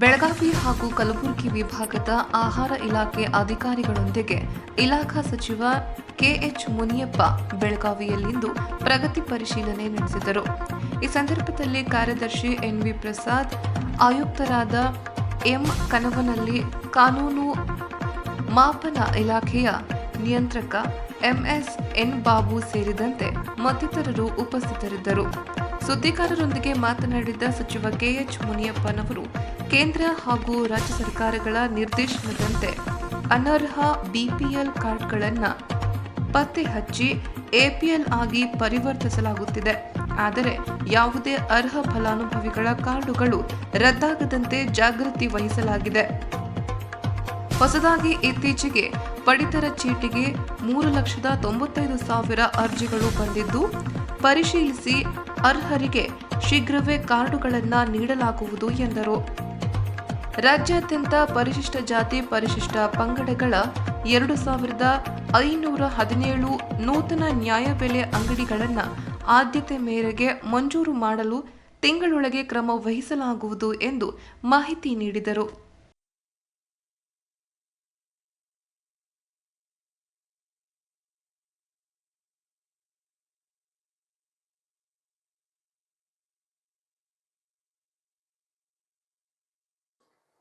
ಬೆಳಗಾವಿ ಹಾಗೂ ಕಲಬುರಗಿ ವಿಭಾಗದ ಆಹಾರ ಇಲಾಖೆ ಅಧಿಕಾರಿಗಳೊಂದಿಗೆ ಇಲಾಖಾ ಸಚಿವ ಕೆಎಚ್ ಮುನಿಯಪ್ಪ ಬೆಳಗಾವಿಯಲ್ಲಿಂದು ಪ್ರಗತಿ ಪರಿಶೀಲನೆ ನಡೆಸಿದರು. ಈ ಸಂದರ್ಭದಲ್ಲಿ ಕಾರ್ಯದರ್ಶಿ ಎನ್ವಿ ಪ್ರಸಾದ್, ಆಯುಕ್ತರಾದ ಎಂ ಕನವನಲ್ಲಿ, ಕಾನೂನು ಮಾಪನ ಇಲಾಖೆಯ ನಿಯಂತ್ರಕ ಎಂಎಸ್ ಎನ್ ಬಾಬು ಸೇರಿದಂತೆ ಮತ್ತಿತರರು ಉಪಸ್ಥಿತರಿದ್ದರು. ಸುದ್ದಿಗಾರರೊಂದಿಗೆ ಮಾತನಾಡಿದ ಸಚಿವ ಕೆಎಚ್ ಮುನಿಯಪ್ಪನವರು ಕೇಂದ್ರ ಹಾಗೂ ರಾಜ್ಯ ಸರ್ಕಾರಗಳ ನಿರ್ದೇಶನದಂತೆ ಅನರ್ಹ ಬಿಪಿಎಲ್ ಕಾರ್ಡ್ಗಳನ್ನು ಪತ್ತೆ ಹಚ್ಚಿ ಎಪಿಎಲ್ ಆಗಿ ಪರಿವರ್ತಿಸಲಾಗುತ್ತಿದೆ. ಆದರೆ ಯಾವುದೇ ಅರ್ಹ ಫಲಾನುಭವಿಗಳ ಕಾರ್ಡುಗಳು ರದ್ದಾಗದಂತೆ ಜಾಗೃತಿ ವಹಿಸಲಾಗಿದೆ. ಹೊಸದಾಗಿ ಇತ್ತೀಚೆಗೆ ಪಡಿತರ ಚೀಟಿಗೆ 3,95,000 ಅರ್ಜಿಗಳು ಬಂದಿದ್ದು, ಪರಿಶೀಲಿಸಿ ಅರ್ಹರಿಗೆ ಶೀಘ್ರವೇ ಕಾರ್ಡುಗಳನ್ನು ನೀಡಲಾಗುವುದು ಎಂದರು. ರಾಜ್ಯಾದ್ಯಂತ ಪರಿಶಿಷ್ಟ ಜಾತಿ ಪರಿಶಿಷ್ಟ ಪಂಗಡಗಳ 2,517 ನೂತನ ನ್ಯಾಯಬೆಲೆ ಅಂಗಡಿಗಳನ್ನು ಆದ್ಯತೆ ಮೇರೆಗೆ ಮಂಜೂರು ಮಾಡಲು ತಿಂಗಳೊಳಗೆ ಕ್ರಮ ವಹಿಸಲಾಗುವುದು ಎಂದು ಮಾಹಿತಿ ನೀಡಿದರು.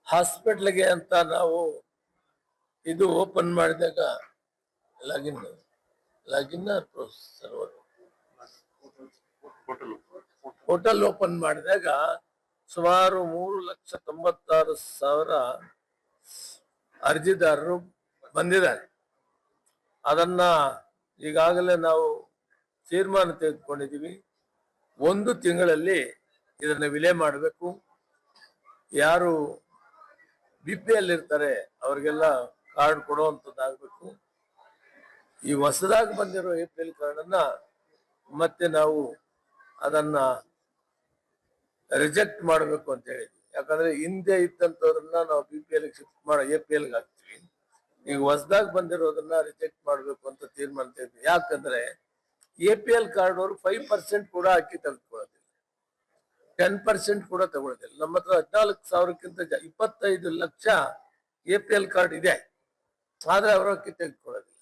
ಹಾಸ್ಪಿಟ್ಲ್ಗೆ ಅಂತ ನಾವು ಇದು ಓಪನ್ ಮಾಡಿದಾಗ ಲಾಗಿನ್ ಹೋಟೆಲ್ ಓಪನ್ ಮಾಡಿದಾಗ ಸುಮಾರು 3,96,000 ಅರ್ಜಿದಾರರು ಬಂದಿದ್ದಾರೆ. ಅದನ್ನ ಈಗಾಗಲೇ ನಾವು ತೀರ್ಮಾನ ತೆಗೆದುಕೊಂಡಿದ್ದೀವಿ. 1 ತಿಂಗಳಲ್ಲಿ ಇದನ್ನ ವಿಲೆ ಮಾಡಬೇಕು. ಯಾರು ಬಿಪಿಎಲ್ ಇರ್ತಾರೆ ಅವ್ರಿಗೆಲ್ಲ ಕಾರ್ಡ್ ಕೊಡುವಂಥದ್ದಾಗಬೇಕು. ಈ ಹೊಸದಾಗಿ ಬಂದಿರೋ ಎಪಿಎಲ್ ಕಾರ್ಡನ್ನ ಮತ್ತೆ ನಾವು ಅದನ್ನ ರಿಜೆಕ್ಟ್ ಮಾಡಬೇಕು ಅಂತ ಹೇಳಿದ್ವಿ. ಯಾಕಂದ್ರೆ ಹಿಂದೆ ಇದ್ದಂಥವ್ರನ್ನ ನಾವು ಬಿಪಿಎಲ್ ಶಿಫ್ಟ್ ಮಾಡೋ ಎಪಿಎಲ್ಗೆ ಹಾಕ್ತೀವಿ. ಈಗ ಹೊಸದಾಗಿ ಬಂದಿರೋದನ್ನ ರಿಜೆಕ್ಟ್ ಮಾಡಬೇಕು ಅಂತ ತೀರ್ಮಾನ ತೆಗೆದ್ವಿ. ಯಾಕಂದ್ರೆ ಎಪಿಎಲ್ ಕಾರ್ಡ್ ಅವರು 5% ಕೂಡ ಅಕ್ಕಿ ತೆಗೆದುಕೊಳ್ಳೋದಿಲ್ಲ, 10% ಕೂಡ ತಗೊಳ್ಳೋದಿಲ್ಲ. ನಮ್ಮ ಹತ್ರ 14,000ಕ್ಕಿಂತ 25 ಲಕ್ಷ ಎಪಿಎಲ್ ಕಾರ್ಡ್ ಇದೆ, ಆದ್ರೆ ಅವರು ಅಕ್ಕಿ ತೆಗೆದುಕೊಳ್ಳೋದಿಲ್ಲ.